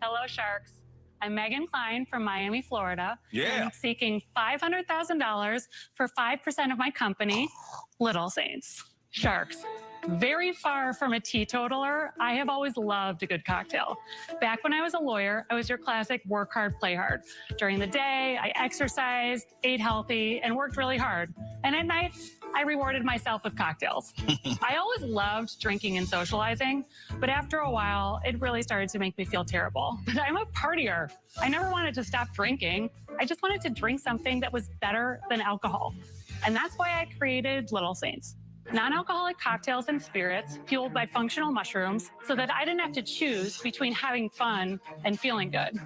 Hello, Sharks. I'm Megan Klein from Miami, Florida. Yeah. I'm seeking $500,000 for 5% of my company, Little Saints. Sharks. Very far from a teetotaler, I have always loved a good cocktail. Back when I was a lawyer, I was your classic work hard, play hard. During the day, I exercised, ate healthy, and worked really hard. And at night, I rewarded myself with cocktails. I always loved drinking and socializing, but after a while, it really started to make me feel terrible. But I'm a partier. I never wanted to stop drinking. I just wanted to drink something that was better than alcohol. And that's why I created Little Saints. Non-alcoholic cocktails and spirits fueled by functional mushrooms so that I didn't have to choose between having fun and feeling good.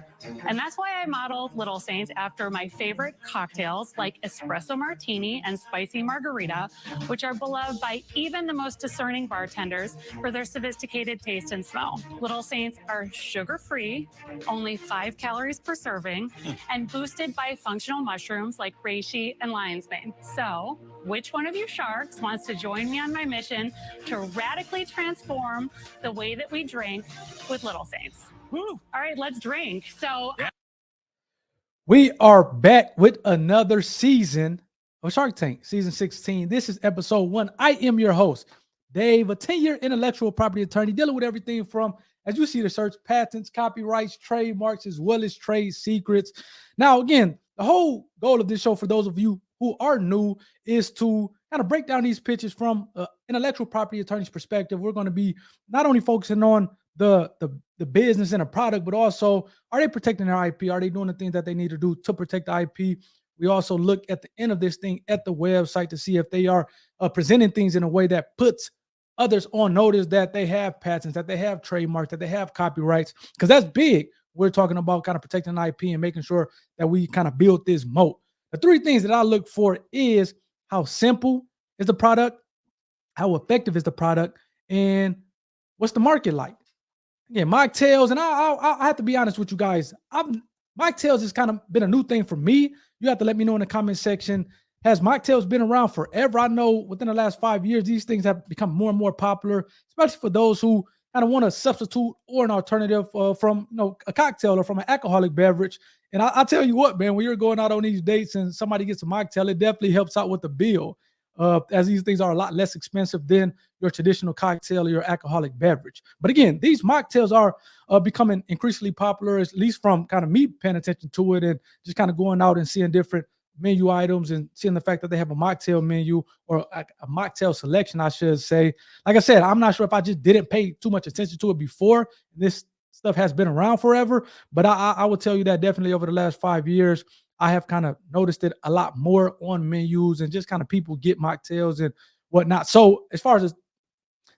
And that's why I modeled Little Saints after my favorite cocktails like espresso martini and spicy margarita, which are beloved by even the most discerning bartenders for their sophisticated taste and smell. Little Saints are sugar-free, only 5 calories per serving, and boosted by functional mushrooms like reishi and lion's mane. So, which one of you sharks wants to join me on my mission to radically transform the way that we drink with Little Saints? Woo. All right, let's drink. So we are back with another season of Shark Tank, season 16. This is episode 1. I am your host, Dave, a 10-year intellectual property attorney dealing with everything from, as you see, the search, patents, copyrights, trademarks, as well as trade secrets. Now, again, the whole goal of this show, for those of you who are new, is to kind of break down these pitches from an intellectual property attorney's perspective. We're going to be not only focusing on the business and a product, but also, are they protecting their IP? Are they doing the things that they need to do to protect the IP? We also look at the end of this thing at the website to see if they are presenting things in a way that puts others on notice that they have patents, that they have trademarks, that they have copyrights, because that's big. We're talking about kind of protecting IP and making sure that we kind of build this moat. The 3 things that I look for is how simple is the product, how effective is the product, and what's the market like? Again, Mocktails, and I have to be honest with you guys. Mocktails has kind of been a new thing for me. You have to let me know in the comment section. Has Mocktails been around forever? I know within the last 5 years, these things have become more and more popular, especially for those who kind of want a substitute or an alternative from a cocktail or from an alcoholic beverage. And I'll tell you what, man, when you're going out on these dates and somebody gets a mocktail, it definitely helps out with the bill, as these things are a lot less expensive than your traditional cocktail or your alcoholic beverage. But again, these mocktails are becoming increasingly popular, at least from kind of me paying attention to it and just kind of going out and seeing different menu items and seeing the fact that they have a mocktail menu or a mocktail selection, I should say. Like I said, I'm not sure if I just didn't pay too much attention to it before. This stuff has been around forever, but I will tell you that definitely over the last 5 years, I have kind of noticed it a lot more on menus and just kind of people get mocktails and whatnot. So as far as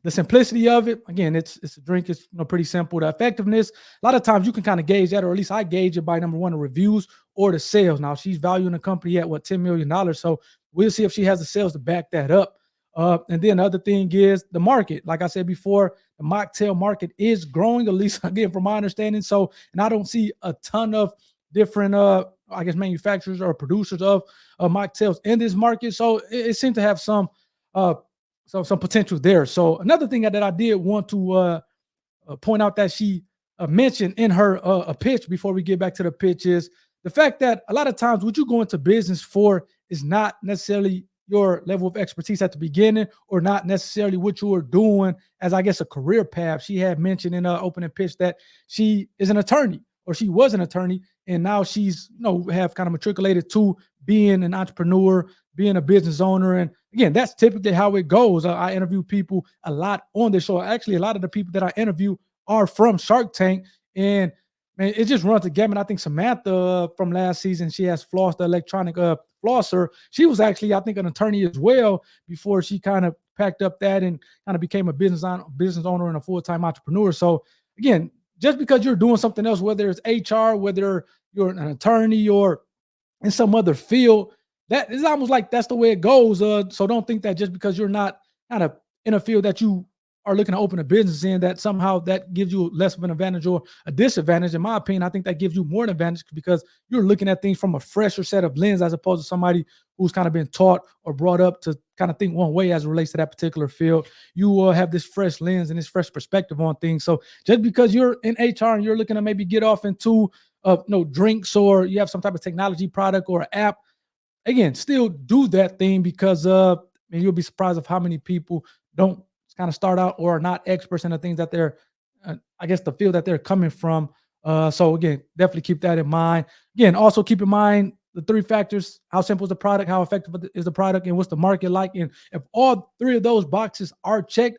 the simplicity of it, again, it's a drink. It's pretty simple. The effectiveness, a lot of times you can kind of gauge that, or at least I gauge it by number one, the reviews or the sales. Now she's valuing the company at $10 million. So we'll see if she has the sales to back that up. And then the other thing is the market. Like I said before, the mocktail market is growing, at least again from my understanding. So, and I don't see a ton of different, manufacturers or producers of mocktails in this market. So it seems to have some potential there. So another thing that I did want to point out that she mentioned in her pitch before we get back to the pitch is the fact that a lot of times what you go into business for is not necessarily your level of expertise at the beginning or not necessarily what you were doing as, I guess, a career path. She had mentioned in her opening pitch that she is an attorney, or she was an attorney, and now she's, have kind of matriculated to being an entrepreneur, being a business owner. And again, that's typically how it goes. I interview people a lot on this show. Actually, a lot of the people that I interview are from Shark Tank, and man, it just runs the gamut. I think Samantha from last season, she has Floss, the electronic flosser. She was actually, I think, an attorney as well before she kind of packed up that and kind of became a business owner and a full-time entrepreneur. So again, just because you're doing something else, whether it's HR, whether you're an attorney or in some other field, that is almost like that's the way it goes. So don't think that just because you're not kind of in a field that you are looking to open a business in, that somehow that gives you less of an advantage or a disadvantage. In my opinion, I think that gives you more an advantage because you're looking at things from a fresher set of lens as opposed to somebody who's kind of been taught or brought up to kind of think one way as it relates to that particular field. You have this fresh lens and this fresh perspective on things. So just because you're in HR and you're looking to maybe get off into drinks, or you have some type of technology product or app, again, still do that thing because and you'll be surprised of how many people don't kind of start out or are not experts in the things that they're, I guess, the field that they're coming from. So again, definitely keep that in mind. Again, also keep in mind the 3 factors: how simple is the product, how effective is the product, and what's the market like. And if all 3 of those boxes are checked,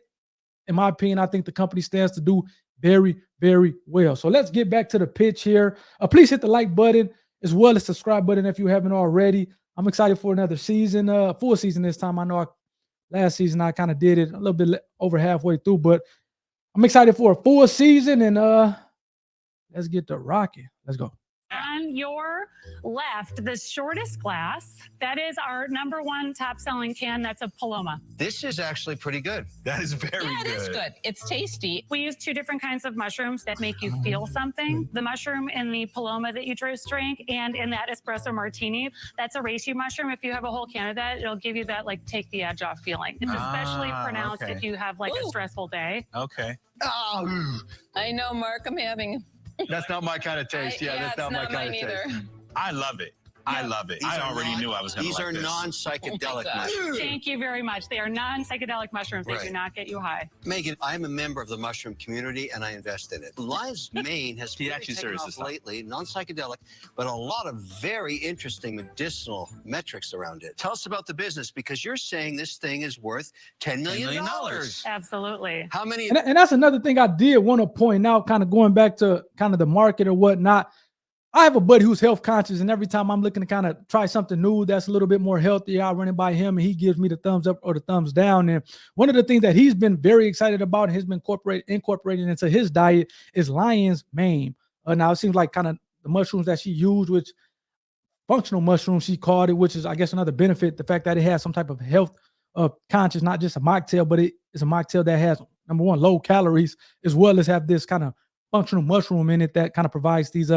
in my opinion, I think the company stands to do very, very well. So let's get back to the pitch here. Please hit the like button as well as subscribe button if you haven't already. I'm excited for another season, full season this time. I know last season I kind of did it a little bit over halfway through, but I'm excited for a full season, and let's get to rocking. Let's go. On your left, the shortest glass, that is our #1 top-selling can. That's a Paloma. This is actually pretty good. That is very good. Yeah, it is good. It's tasty. We use 2 different kinds of mushrooms that make you feel something. The mushroom in the Paloma that you just drank and in that espresso martini, that's a reishi mushroom. If you have a whole can of that, it'll give you that like take the edge off feeling. It's especially pronounced if you have like a stressful day. Okay. Oh, I know, Mark. I'm having. that's not my kind of taste. That's not my kind of either. taste. I love it. I love it. I already knew I was going to These like are this. non-psychedelic Oh mushrooms. Thank you very much. They are non-psychedelic mushrooms. They do Right. not get you high. Megan, I'm a member of the mushroom community and I invest in it. Lion's Mane has He really actually taken serves off this stuff. lately, non-psychedelic, but a lot of very interesting medicinal metrics around it. Tell us about the business, because you're saying this thing is worth $10 million. million. Absolutely. How many? And that's another thing I did want to point out, kind of going back to kind of the market or whatnot. I have a buddy who's health conscious, and every time I'm looking to kind of try something new that's a little bit more healthy, I run it by him and he gives me the thumbs up or the thumbs down. And one of the things that he's been very excited about and has been incorporating into his diet is lion's mane. Now it seems like kind of the mushrooms that she used, which functional mushrooms she called it, which is, I guess, another benefit, the fact that it has some type of health conscious, not just a mocktail, but it is a mocktail that has, #1, low calories, as well as have this kind of functional mushroom in it that kind of provides these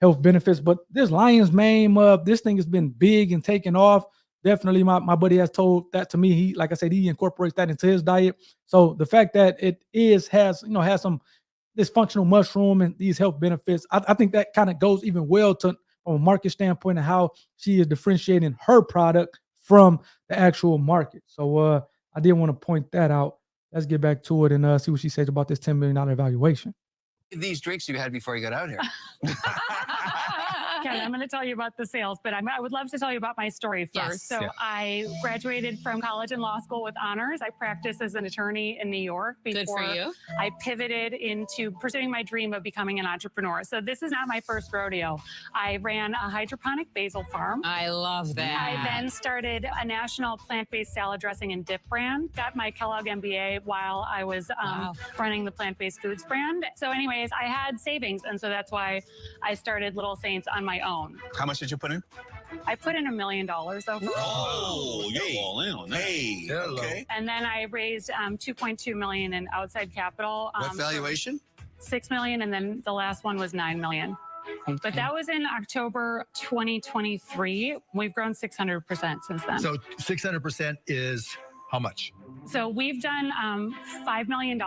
health benefits. But this lion's mane, this thing has been big and taken off. Definitely, my buddy has told that to me. He, like I said, he incorporates that into his diet. So the fact that it has some this functional mushroom and these health benefits, I think that kind of goes even well to from a market standpoint and how she is differentiating her product from the actual market. So I did want to point that out. Let's get back to it and see what she says about this $10 million evaluation. These drinks you had before you got out here. Ken, I'm going to tell you about the sales, but I would love to tell you about my story first. Yes. So I graduated from college and law school with honors. I practiced as an attorney in New York before Good for you. I pivoted into pursuing my dream of becoming an entrepreneur. So this is not my first rodeo. I ran a hydroponic basil farm. I love that. I then started a national plant-based salad dressing and dip brand. Got my Kellogg MBA while I was running the plant-based foods brand. So anyways, I had savings, and so that's why I started Little Saints on my own. How much did you put in? I put in $1 million overall. Oh, you're all in on that. Hey, okay. And then I raised $2.2 million in outside capital. What valuation? $6 million, and then the last one was $9 million. Okay. But that was in October 2023. We've grown 600% since then. So 600% is how much? So we've done $5 million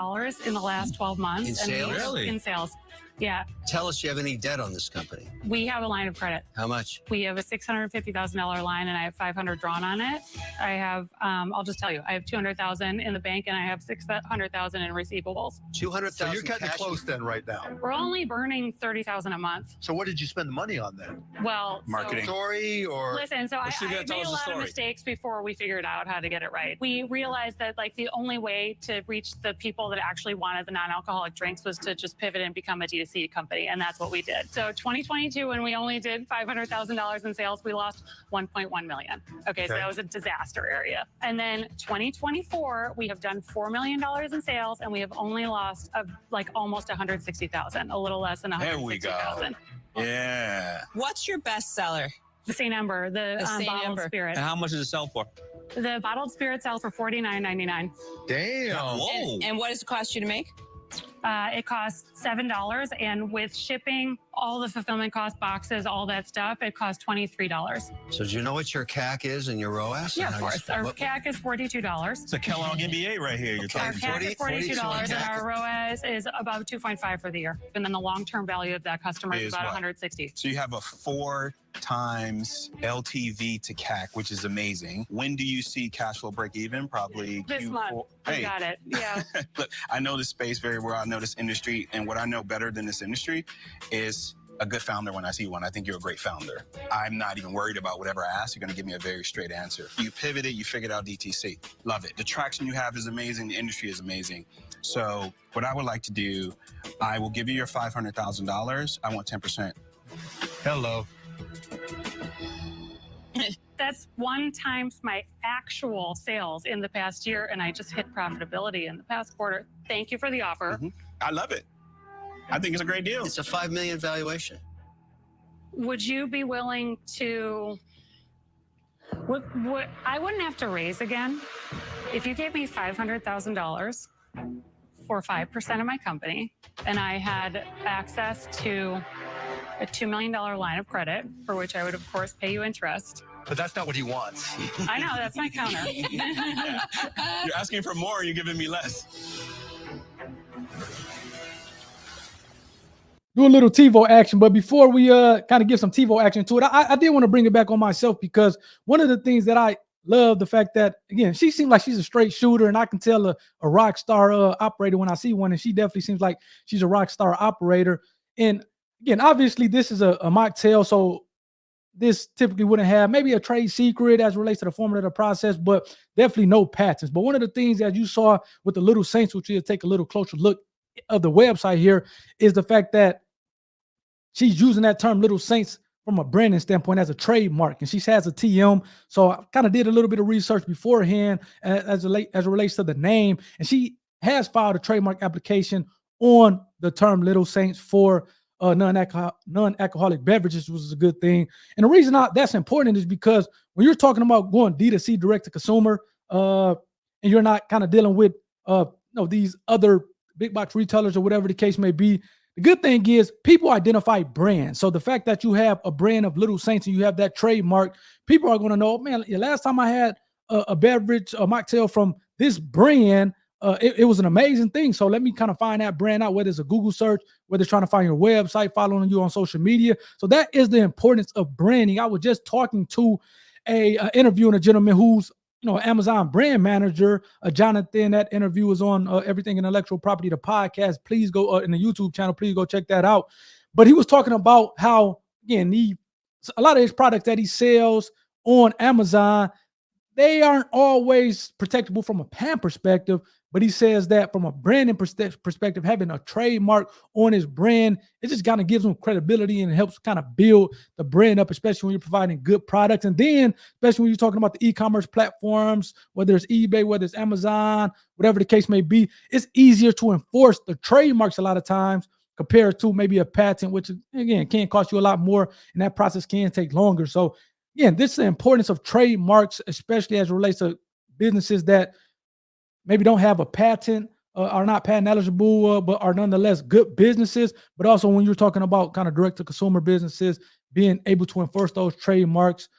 in the last 12 months. In sales? Really? In sales. Yeah. Tell us, you have any debt on this company? We have a line of credit. How much? We have a $650,000 line, and I have 500 drawn on it. I have, I'll just tell you, I have 200,000 in the bank, and I have 600,000 in receivables. 200,000. So you're kind of cash. close then right now. We're only burning 30,000 a month. So what did you spend the money on then? Well, Marketing. Story or? Listen, so I She gotta tell made us a the lot of story. mistakes before we figured out how to get it right. We realized that like the only way to reach the people that actually wanted the non-alcoholic drinks was to just pivot and become a D2C company, and that's what we did. So 2022, when we only did $500,000 in sales, we lost 1.1 million. Okay, so Okay. that was a disaster area. And then 2024, we have done $4 million in sales, and we have only lost like almost 160,000, a little less than There we go. 160,000. Yeah. What's your best seller? The St. Ember, the St. bottled Ember. spirit. And how much does it sell for? The bottled spirit sells for $49.99. Damn. Whoa. And what does it cost you to make? It costs $7, and with shipping, all the fulfillment costs, boxes, all that stuff, it costs $23. So do you know what your CAC is and your ROAS? Yeah, And of how you course. sp- Our what- CAC is $42. It's a Kellogg MBA right here. You're Okay. Our talking. CAC is $42, and our 42 ROAS is about 2.5 for the year. And then the long-term value of that customer is Is about what? 160. So you have a 4 times LTV to CAC, which is amazing. When do you see cash flow break even? Probably This Q4. month. I got it. Yeah. Look, I know this space very well. I know this industry, and what I know better than this industry is a good founder when I see one. I think you're a great founder. I'm not even worried about whatever I ask. You're going to give me a very straight answer. You pivoted, you figured out DTC. Love it. The traction you have is amazing. The industry is amazing. So what I would like to do, I will give you your $500,000. I want 10%. Hello. That's 1 times my actual sales in the past year, and I just hit profitability in the past quarter. Thank you for the offer. I love it. I think it's a great deal. It's a $5 million valuation. Would you be willing to? I wouldn't have to raise again if you gave me $500,000 for 5% of my company, and I had access to a $2 million line of credit, for which I would, of course, pay you interest. But that's not what he wants. I know, that's my counter. You're asking for more, you're giving me less. Do a little TiVo action, but before we kind of give some TiVo action to it, I did want to bring it back on myself, because one of the things that I love, the fact that, again, she seems like she's a straight shooter, and I can tell a rock star operator when I see one, and she definitely seems like she's a rock star operator. And again, obviously this is a mocktail, so this typically wouldn't have maybe a trade secret as it relates to the format of the process, but definitely no patents. But one of the things that you saw with the Little Saints, which you'll take a little closer look of the website here, is the fact that she's using that term Little Saints from a branding standpoint as a trademark, and she has a TM. So I kind of did a little bit of research beforehand as it relates to the name, and she has filed a trademark application on the term Little Saints for non-alcoholic beverages, which is a good thing. And the reason that's important is because when you're talking about going D2C, direct to consumer, and you're not kind of dealing with these other big box retailers or whatever the case may be, the good thing is people identify brands. So the fact that you have a brand of Little Saints and you have that trademark, people are going to know, man, last time I had a beverage, a mocktail from this brand, it was an amazing thing. So let me kind of find that brand out, whether it's a Google search, whether it's trying to find your website, following you on social media. So that is the importance of branding. I was just talking to interviewing a gentleman who's Amazon brand manager, Jonathan. That interview was on Everything Intellectual Property, the podcast. Please go in the YouTube channel. Please go check that out. But he was talking about how, again, a lot of his products that he sells on Amazon, they aren't always protectable from a patent perspective, but he says that from a branding perspective, having a trademark on his brand, it just kind of gives him credibility and helps kind of build the brand up, especially when you're providing good products. And then, especially when you're talking about the e-commerce platforms, whether it's eBay, whether it's Amazon, whatever the case may be, it's easier to enforce the trademarks a lot of times compared to maybe a patent, which, again, can cost you a lot more, and that process can take longer. So, again, this is the importance of trademarks, especially as it relates to businesses that maybe don't have a patent, are not patent eligible, but are nonetheless good businesses. But also when you're talking about kind of direct to consumer businesses, being able to enforce those trademarks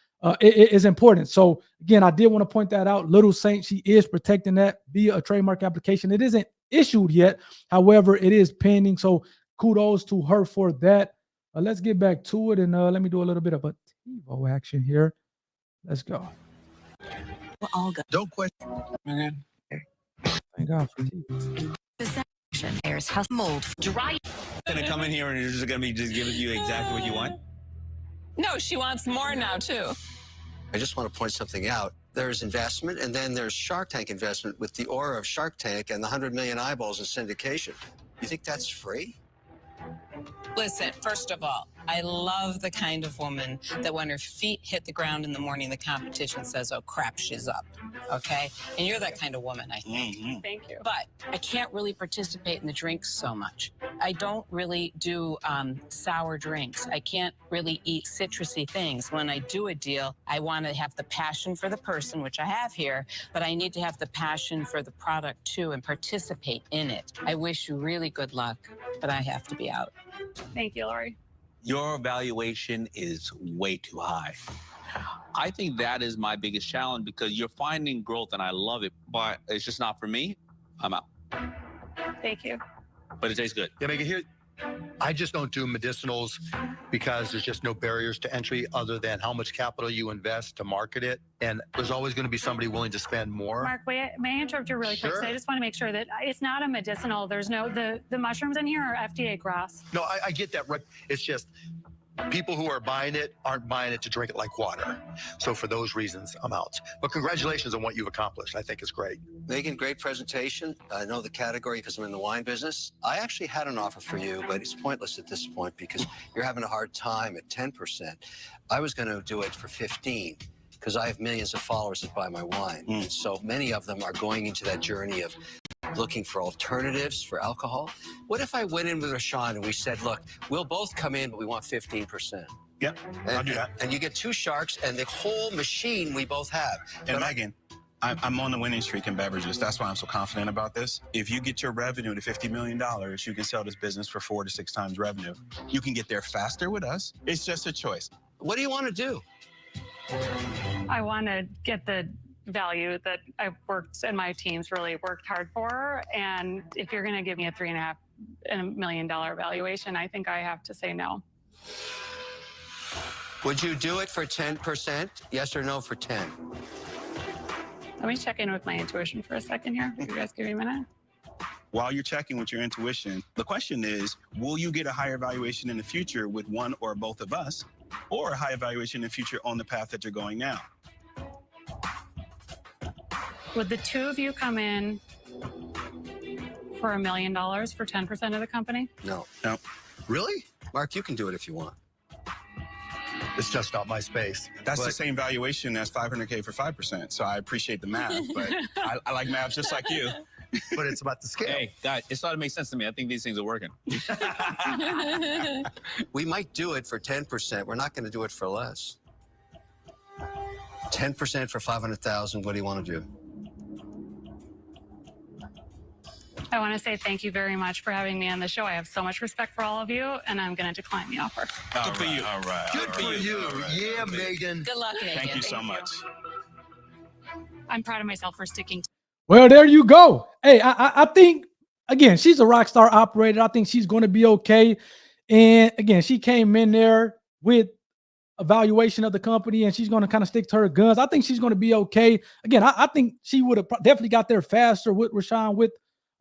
it is important. So again, I did want to point that out. Little Saint, she is protecting that via a trademark application. It isn't issued yet. However, it is pending. So kudos to her for that. Let's get back to it. And let me do a little bit of a TiVo action here. Let's go. We're all good. Don't question. Thank God for TiVo. There's house mold. Dry. Gonna come in here and you're just gonna be just giving you exactly what you want? No, she wants more now, too. I just want to point something out. There's investment, and then there's Shark Tank investment with the aura of Shark Tank and the 100 million eyeballs in syndication. You think that's free? Listen, first of all, I love the kind of woman that when her feet hit the ground in the morning, the competition says, oh, crap, she's up. Okay? And you're that kind of woman, I think. Thank you. But I can't really participate in the drinks so much I don't really do sour drinks. I can't really eat citrusy things. When I do a deal, I want to have the passion for the person, which I have here, but I need to have the passion for the product too and participate in it. I wish you really good luck, but I have to be out. Thank you, Lori. Your valuation is way too high. I think that is my biggest challenge because you're finding growth and I love it, but it's just not for me. I'm out. Thank you. But it tastes good. Yeah, Megan, here, I just don't do medicinals because there's just no barriers to entry other than how much capital you invest to market it. And there's always going to be somebody willing to spend more. Mark, may I interrupt you really quick? Sure. So I just want to make sure that it's not a medicinal. There's no, the mushrooms in here are FDA grass. No, I get that, right? It's just people who are buying it aren't buying it to drink it like water. So for those reasons, I'm out. But congratulations on what you've accomplished. I think it's great. Megan, great presentation. I know the category because I'm in the wine business. I actually had an offer for you, but it's pointless at this point because you're having a hard time at 10%. I was going to do it for 15 because I have millions of followers that buy my wine. And so many of them are going into that journey of looking for alternatives for alcohol. What if I went in with Rashawn and we said, look, we'll both come in, but we want 15%. Yep, I'll do that. And you get 2 sharks and the whole machine we both have. And Megan, I'm on the winning streak in beverages. That's why I'm so confident about this. If you get your revenue to $50 million, you can sell this business for 4 to 6 times revenue. You can get there faster with us. It's just a choice. What do you want to do? I want to get the value that I've worked and my teams really worked hard for. And if you're going to give me a $3.5 million valuation, I think I have to say no. Would you do it for 10%? Yes or no for 10? Let me check in with my intuition for a second here. You guys give me a minute. While you're checking with your intuition, the question is, will you get a higher valuation in the future with one or both of us, or a higher valuation in the future on the path that you're going now? Would the two of you come in for $1 million for 10% of the company? No. No. Really? Mark, you can do it if you want. It's just not my space. That's the But- same valuation as $500K for 5%. So I appreciate the math, but I like math just like you. But it's about the scale. Hey, guys, it's starting to make sense to me. I think these things are working. We might do it for 10%. We're not going to do it for less. 10% for 500,000. What do you want to do? I want to say thank you very much for having me on the show. I have so much respect for all of you, and I'm going to decline the offer. Good for you. All right. Good for you. Yeah, Megan. Good luck, Megan. Thank you so much. I'm proud of myself for sticking to Well, there you go. Hey, I think, again, she's a rock star operator. I think she's going to be okay. And again, she came in there with a valuation of the company and she's going to kind of stick to her guns. I think she's going to be okay. Again, I think she would have definitely got there faster with Rashawn, with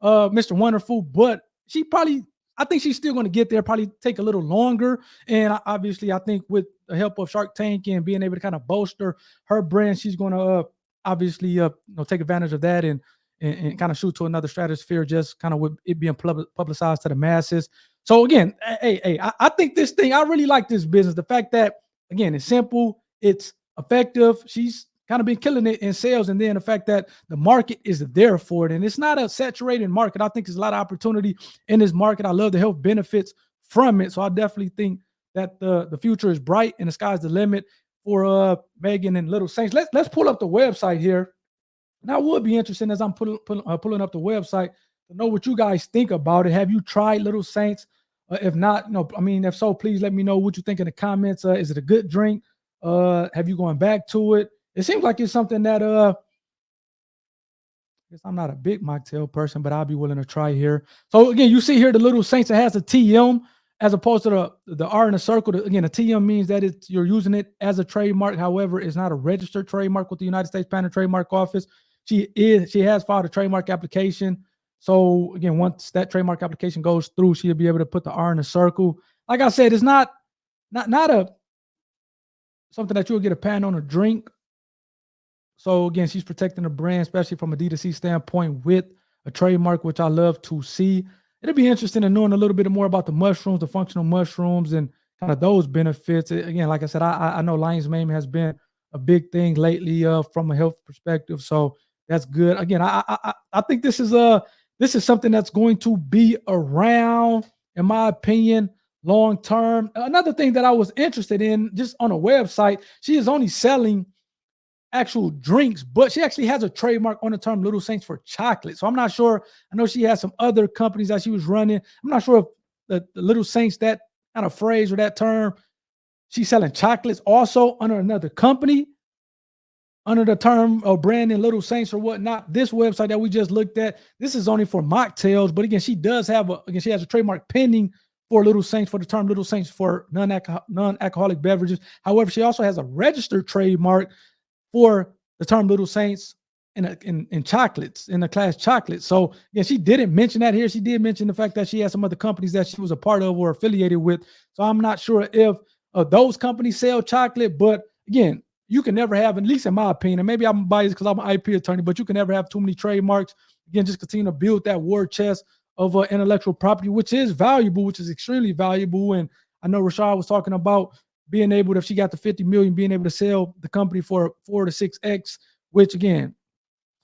Mr. Wonderful, but I think she's still going to get there, probably take a little longer. And obviously, I think with the help of Shark Tank and being able to kind of bolster her brand, she's going to obviously take advantage of that and kind of shoot to another stratosphere, just kind of with it being publicized to the masses. So again, I think this thing, I really like this business. The fact that, again, it's simple, it's effective. She's kind of been killing it in sales. And then the fact that the market is there for it. And it's not a saturated market. I think there's a lot of opportunity in this market. I love the health benefits from it. So I definitely think that the future is bright and the sky's the limit for Megan and Little Saints. Let's pull up the website here. And I would be interested, as I'm pulling up the website, to know what you guys think about it. Have you tried Little Saints? If not, if so, please let me know what you think in the comments. Is it a good drink? Have you gone back to it? It seems like it's something that I guess I'm not a big mocktail person, but I'll be willing to try here. So again, you see here the Little Saints, it has a TM as opposed to the R in a circle. Again, a TM means that you're using it as a trademark. However, it's not a registered trademark with the United States Patent and Trademark Office. She has filed a trademark application. So again, once that trademark application goes through, she'll be able to put the R in a circle. Like I said, it's not a something that you'll get a patent on a drink. So again, she's protecting the brand, especially from a D2C standpoint with a trademark, which I love to see. It'll be interesting in knowing a little bit more about the mushrooms, the functional mushrooms, and kind of those benefits. Again, like I said, I know lion's mane has been a big thing lately from a health perspective. So that's good. Again, I think this is something that's going to be around in my opinion, long term. Another thing that I was interested in, just on a website, she is only selling actual drinks, but she actually has a trademark on the term Little Saints for chocolate. So I'm not sure. I know she has some other companies that she was running. I'm not sure if the Little Saints, that kind of phrase or that term, she's selling chocolates also under another company, under the term of branding Little Saints or whatnot. This website that we just looked at, this is only for Mocktails, but again, she does have she has a trademark pending for Little Saints, for the term Little Saints for non-alcoholic beverages. However, she also has a registered trademark for the term Little Saints in chocolates, in the class chocolate. So yeah, she didn't mention that here. She did mention the fact that she has some other companies that she was a part of or affiliated with. So I'm not sure if those companies sell chocolate, but again, you can never have, at least in my opinion, and maybe I'm biased because I'm an IP attorney, but you can never have too many trademarks. Again, just continue to build that war chest of intellectual property, which is valuable, which is extremely valuable. And I know Rashad was talking about being able to, if she got the 50 million, being able to sell the company for 4 to 6x, which again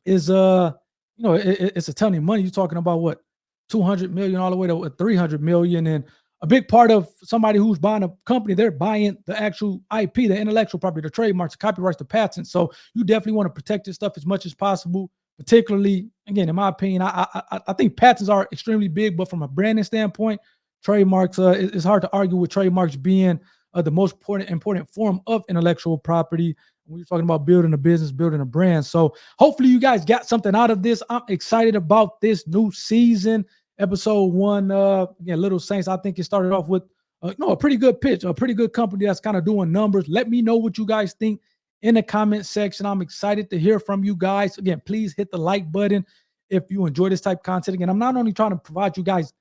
is it's a ton of money. You're talking about what, 200 million all the way to 300 million. And a big part of somebody who's buying a company, they're buying the actual IP, the intellectual property, the trademarks, the copyrights, the patents. So you definitely want to protect this stuff as much as possible. Particularly, again, in my opinion, I think patents are extremely big, but from a branding standpoint, trademarks, it's hard to argue with trademarks being the most important form of intellectual property when you're talking about building a business, building a brand. So hopefully you guys got something out of this. I'm excited about this new season. Episode 1, again, Little Saints, I think it started off with a pretty good pitch, a pretty good company that's kind of doing numbers. Let me know what you guys think in the comment section. I'm excited to hear from you guys. Again, please hit the like button if you enjoy this type of content. Again, I'm not only trying to provide you guys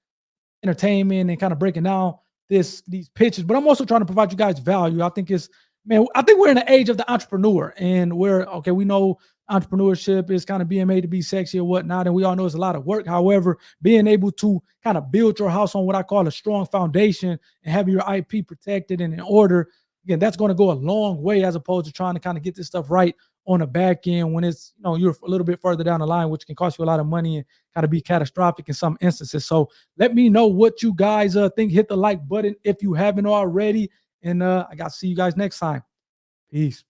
entertainment and kind of breaking down these pitches, but I'm also trying to provide you guys value. I think we're in the age of the entrepreneur, and we know entrepreneurship is kind of being made to be sexy or whatnot, and we all know it's a lot of work. However, being able to kind of build your house on what I call a strong foundation and having your IP protected and in order, again, that's going to go a long way as opposed to trying to kind of get this stuff right on the back end when it's, you're a little bit further down the line, which can cost you a lot of money and kind of be catastrophic in some instances. So let me know what you guys think. Hit the like button if you haven't already. And I got to see you guys next time. Peace.